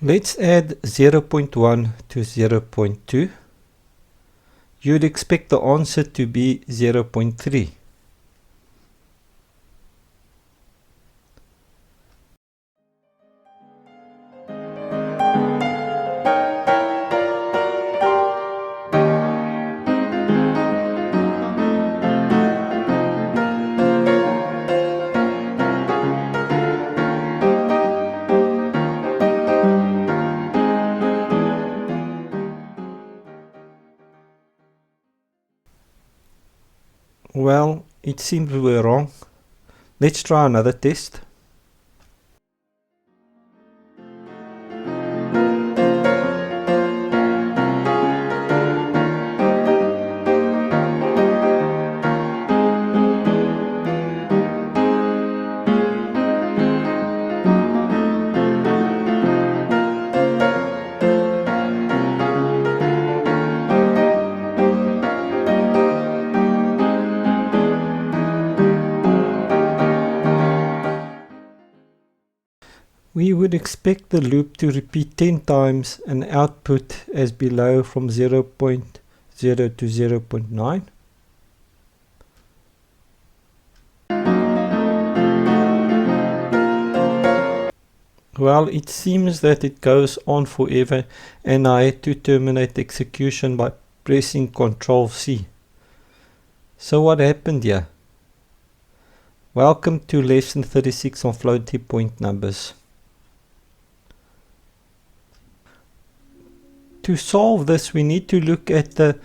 Let's add 0.1 to 0.2. You'd expect the answer to be 0.3. Well, it seems we were wrong. Let's try another test. We would expect the loop to repeat 10 times and output as below from 0.0 to 0.9. Well, it seems that it goes on forever, and I had to terminate execution by pressing Ctrl C. So what happened here? Welcome to lesson 36 on floating point numbers. To solve this, we need to look at the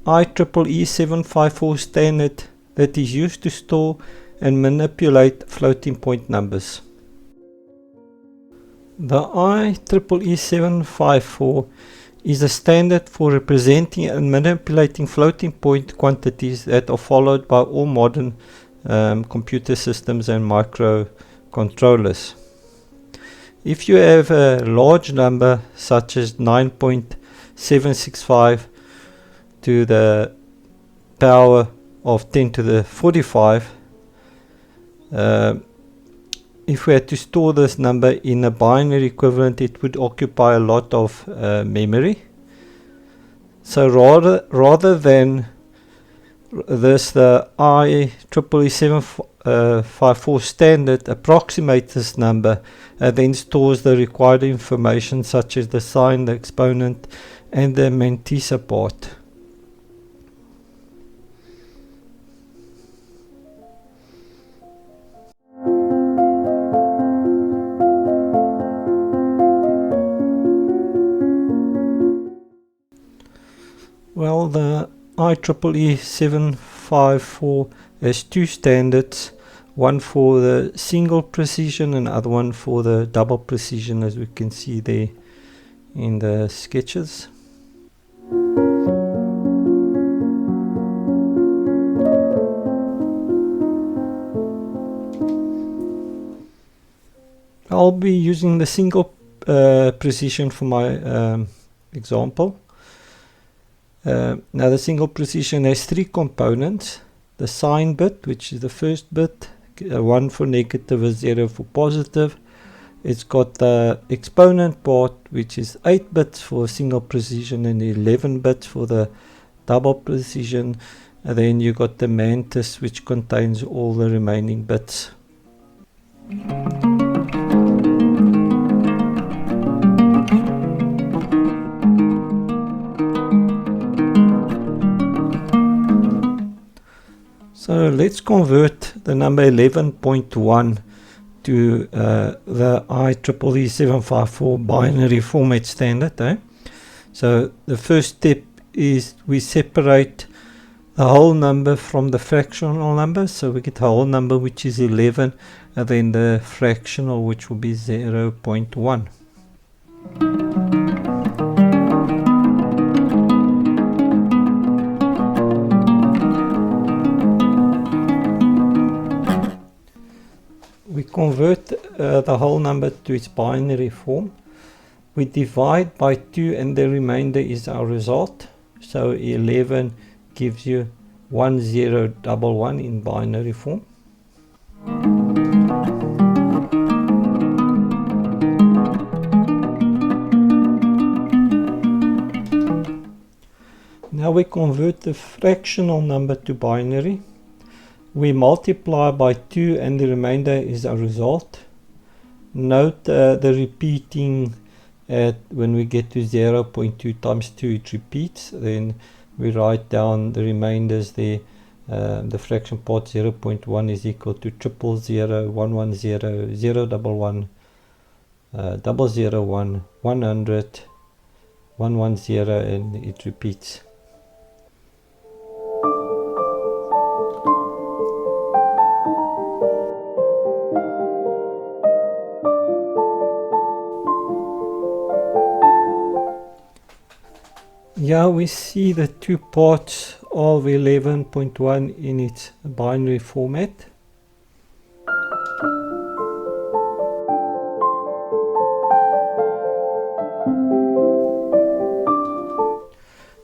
IEEE 754 standard that is used to store and manipulate floating point numbers. The IEEE 754 is a standard for representing and manipulating floating point quantities that are followed by all modern computer systems and microcontrollers. If you have a large number such as 9.765 to the power of 10 to the 45, if we had to store this number in a binary equivalent, it would occupy a lot of memory. So rather than this, the IEEE 754 standard approximates this number and then stores the required information such as the sign, the exponent, and the mantissa part. Well, the IEEE 754 has two standards, one for the single precision and other one for the double precision, as we can see there in the sketches. I'll be using the single precision for my example. Now the single precision has three components: the sign bit, which is the first bit, 1 for negative and 0 for positive. It's got the exponent part, which is 8 bits for single precision and 11 bits for the double precision, and then you got the mantis, which contains all the remaining bits. So let's convert the number 11.1 to the IEEE 754 binary format standard. So the first step is we separate the whole number from the fractional number. So we get the whole number, which is 11, and then the fractional, which will be 0.1. We convert the whole number to its binary form. We divide by 2 and the remainder is our result. So 11 gives you 1011 in binary form. Now we convert the fractional number to binary. We multiply by 2 and the remainder is our result. Note the repeating when we get to 0.2 times 2 it repeats. Then we write down the remainders there. The fraction part 0.1 is equal to 000, 110, 011, 001, 100, 110, and it repeats. Here we see the two parts of 11.1 in its binary format.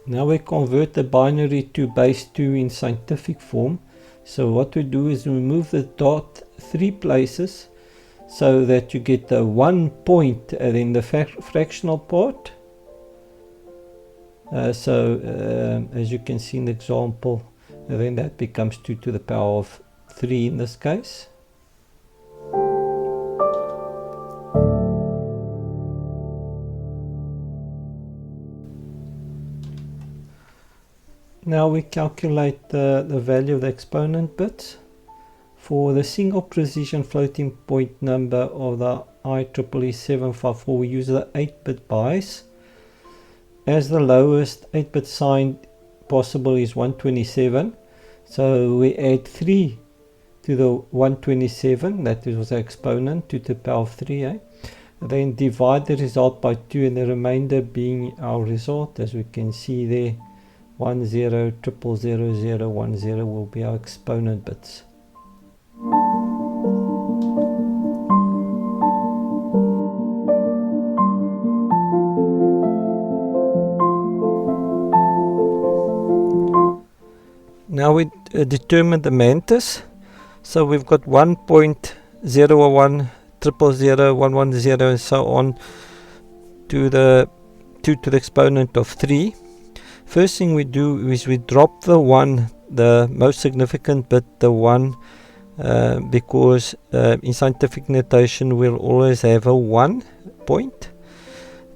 Now we convert the binary to base 2 in scientific form. So what we do is we move the dot 3 places so that you get the 1 point and then the fractional part. As you can see in the example, then that becomes 2 to the power of 3 in this case. Now we calculate the value of the exponent bits. For the single precision floating point number of the IEEE 754, we use the 8-bit bias. As the lowest 8-bit sign possible is 127, so we add 3 to the 127, that was the exponent, 2 to the power of 3, then divide the result by 2 and the remainder being our result. As we can see there, 10, 000, 10 will be our exponent bits. Now we determine the mantis. So we've got 1.001, 000, 110, and so on to the 2 to the exponent of 3. First thing we do is we drop the 1, the most significant bit, the 1, because in scientific notation we'll always have a 1 point.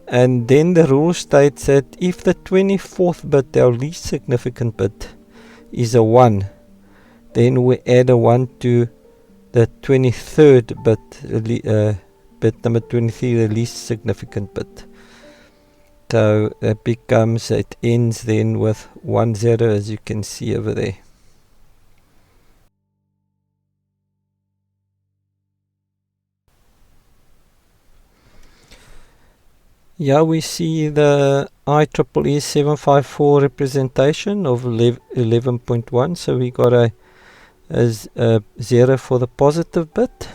And then the rule states that if the 24th bit, our least significant bit, is a 1, then we add a 1 to the 23rd bit, bit number 23, the least significant bit. So that becomes, it ends then with 10, as you can see over there. Here we see the IEEE 754 representation of 11.1. So we got a 0 for the positive bit.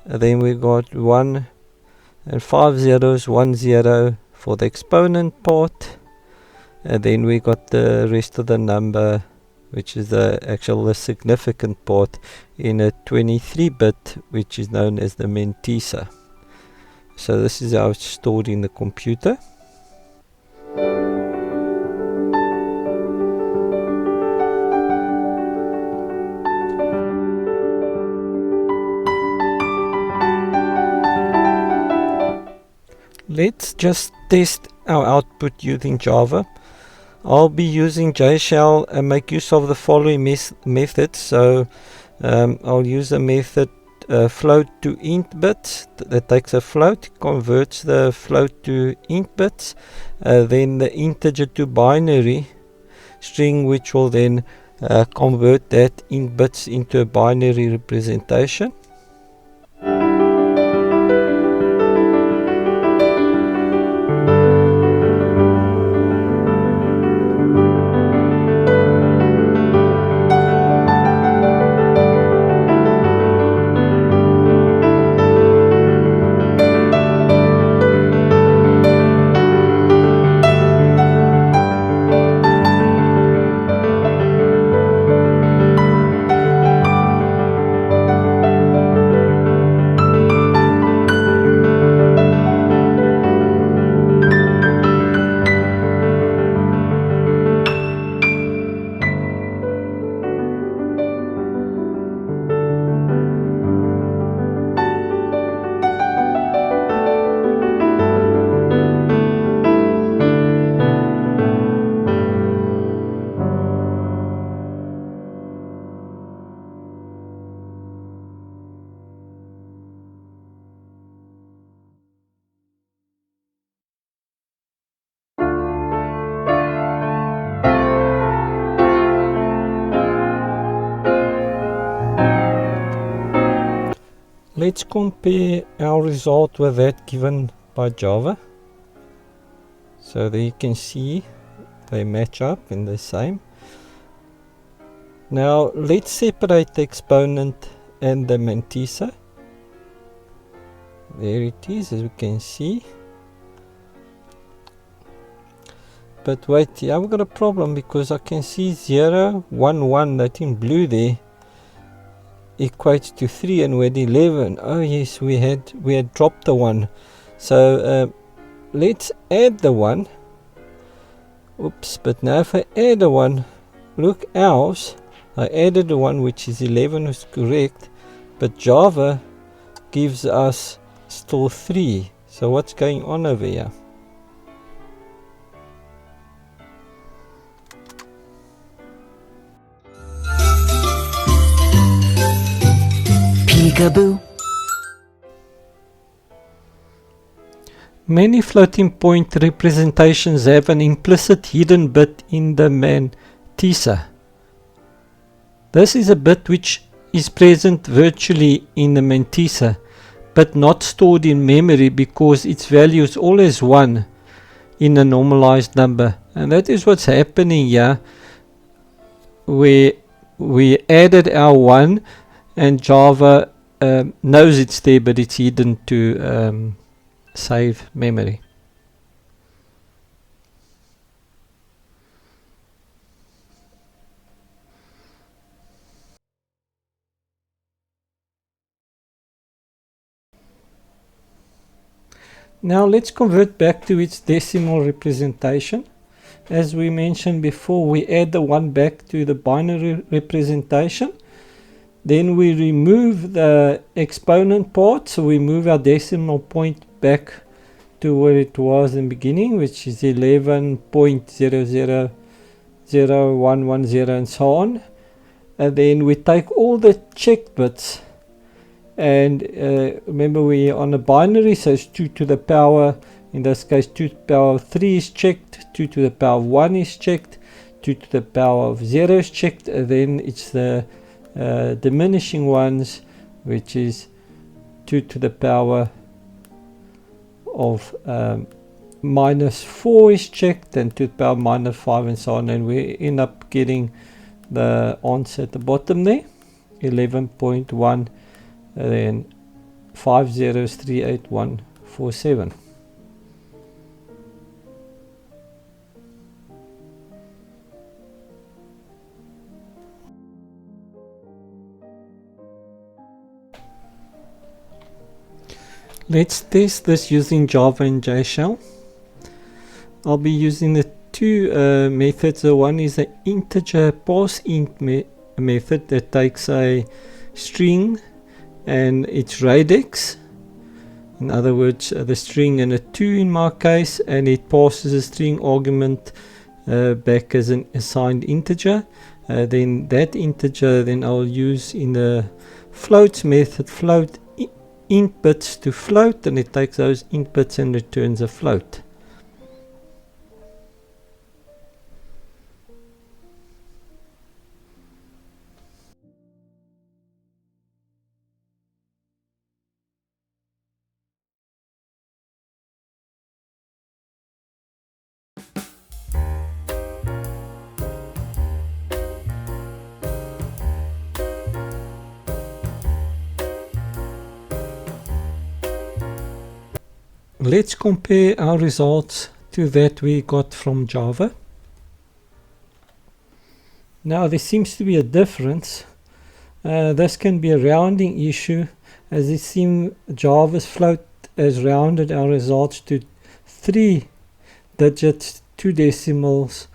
And then we got 1 and 5 zeros, 1 0 for the exponent part. And then we got the rest of the number, which is the significant part, in a 23-bit, which is known as the mantissa. So this is how it's stored in the computer. Let's just test our output using Java. I'll be using jshell and make use of the following methods. So I'll use a method float to int bits that takes a float, converts the float to int bits, then the integer to binary string, which will then convert that int bits into a binary representation. let's compare our result with that given by Java. So there you can see they match up and the same. Now let's separate the exponent and the mantissa. There it is, as we can see. But wait, here I've got a problem because I can see 0, 1, 1, that in blue there equates to 3, and we had 11. Oh yes, we had dropped the 1. So let's add the 1. Oops, but now if I add a 1, look, ours, I added the 1, which is 11, is correct, but Java gives us still 3. So what's going on over here? Peekaboo. Many floating point representations have an implicit hidden bit in the mantissa. This is a bit which is present virtually in the mantissa, but not stored in memory because its value is always 1 in a normalized number. And that is what's happening here, where we added our 1 and Java knows it's there, but it's hidden to save memory. Now let's convert back to its decimal representation. As we mentioned before, we add the 1 back to the binary representation. Then we remove the exponent part, so we move our decimal point back to where it was in the beginning, which is 11.000110 and so on. And then we take all the checked bits, and remember we're on a binary, so it's 2 to the power, in this case 2 to the power of 3 is checked, 2 to the power of 1 is checked, 2 to the power of 0 is checked, and then it's the diminishing ones, which is 2 to the power of minus 4 is checked, and 2 to the power of minus 5 and so on, and we end up getting the answer at the bottom there, 11.1, and then 5038.147. Let's test this using Java and jshell. I'll be using the two methods. The one is an integer parseInt method that takes a string and its radix, in other words the string and a 2 in my case, and it passes a string argument back as an assigned integer. Then that integer then I'll use in the floats method, float int bits to float, and it takes those int bits and returns a float. Let's compare our results to that we got from Java. Now there seems to be a difference. This can be a rounding issue, as it seems Java's float has rounded our results to 3 digits, 2 decimals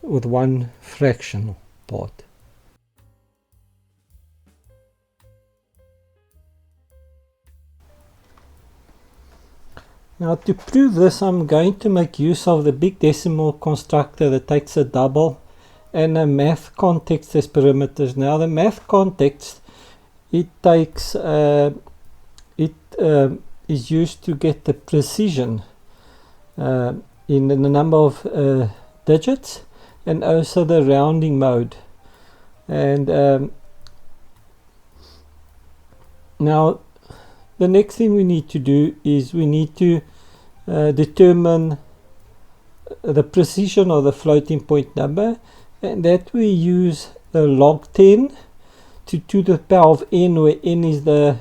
with 1 fractional part. Now to prove this, I'm going to make use of the big decimal constructor that takes a double and a math context as parameters. Now the math context, it takes is used to get the precision in the number of digits, and also the rounding mode. And now the next thing we need to do is we need to determine the precision of the floating point number, and that we use log 10 to the power of n, where n is the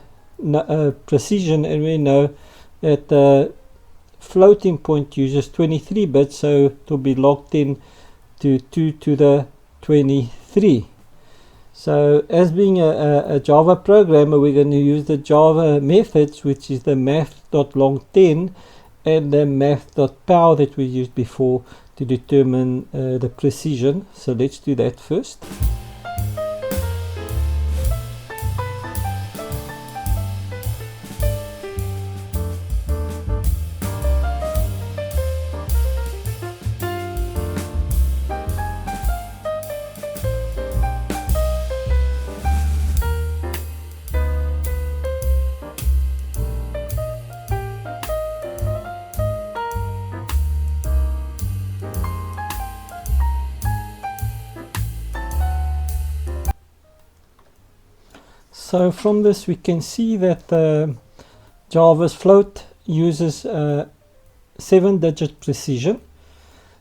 precision, and we know that the floating point uses 23 bits, so it will be log 10 to 2 to the 23. So as being a Java programmer, we're going to use the Java methods, which is the math.log10 and the math.power that we used before to determine the precision. So let's do that first. So from this we can see that Java's float uses 7-digit precision.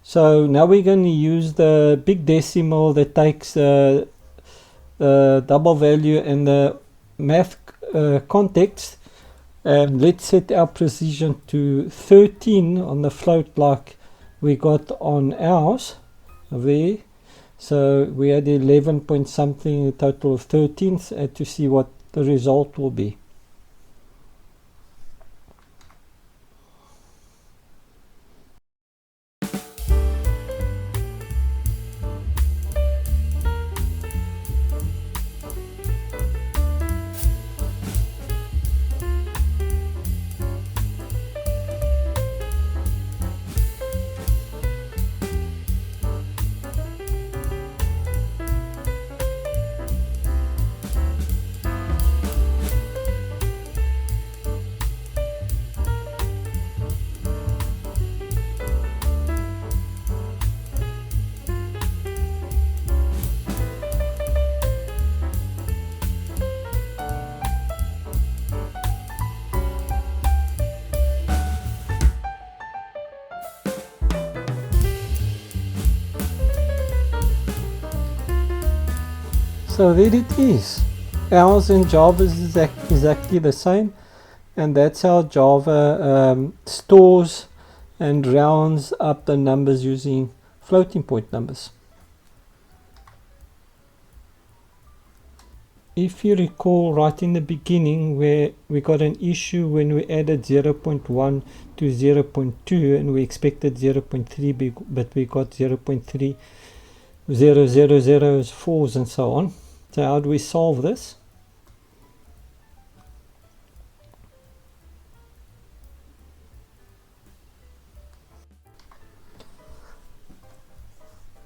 So now we're going to use the big decimal that takes double value and the math context, and let's set our precision to 13 on the float like we got on ours there. So we had 11 point something, a total of 13, to see what the result will be. So there it is. Ours and Java's is exactly the same, and that's how Java stores and rounds up the numbers using floating point numbers. If you recall right in the beginning where we got an issue when we added 0.1 to 0.2 and we expected 0.3, but we got 0.3, 0, 0, 0s, 4s and so on. So how do we solve this?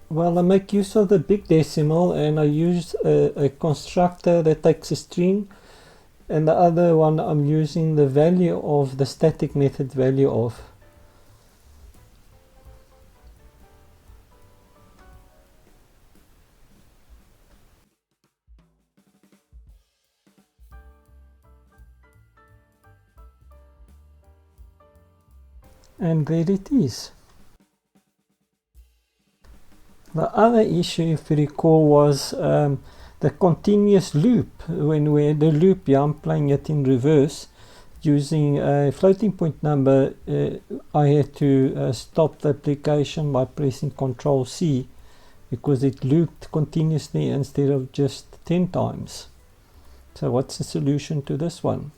Well, I make use of the big decimal, and I use a constructor that takes a string, and the other one I'm using the value of the static method value of. And there it is. The other issue, if you recall, was the continuous loop. When we had the loop here, I'm playing it in reverse. Using a floating point number, I had to stop the application by pressing Ctrl C, because it looped continuously instead of just 10 times. So what's the solution to this one?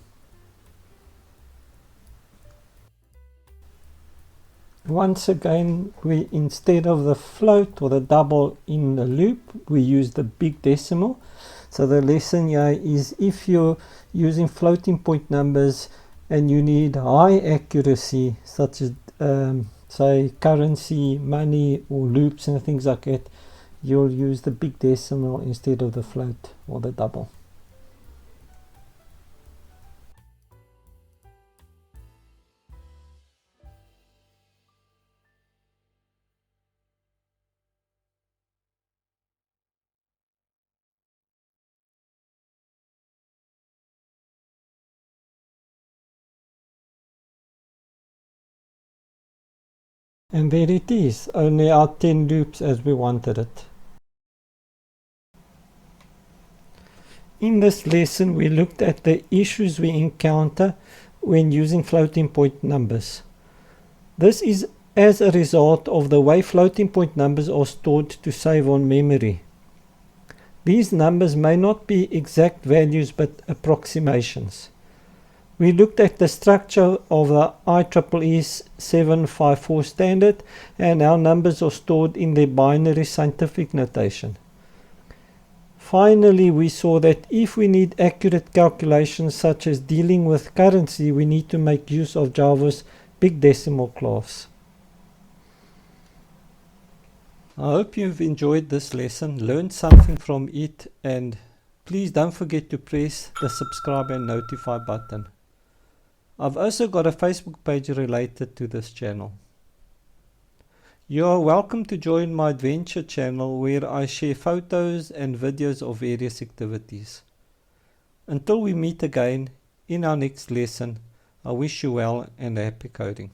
Once again, we, instead of the float or the double in the loop, we use the big decimal. So the lesson here is, if you're using floating point numbers and you need high accuracy, such as say currency, money, or loops and things like that, you'll use the big decimal instead of the float or the double. And there it is, only our 10 loops as we wanted it. In this lesson we looked at the issues we encounter when using floating point numbers. This is as a result of the way floating point numbers are stored to save on memory. These numbers may not be exact values but approximations. We looked at the structure of the IEEE 754 standard and how numbers are stored in their binary scientific notation. Finally, we saw that if we need accurate calculations such as dealing with currency, we need to make use of Java's big decimal class. I hope you've enjoyed this lesson, learned something from it, and please don't forget to press the subscribe and notify button. I've also got a Facebook page related to this channel. You are welcome to join my adventure channel where I share photos and videos of various activities. Until we meet again in our next lesson, I wish you well and happy coding.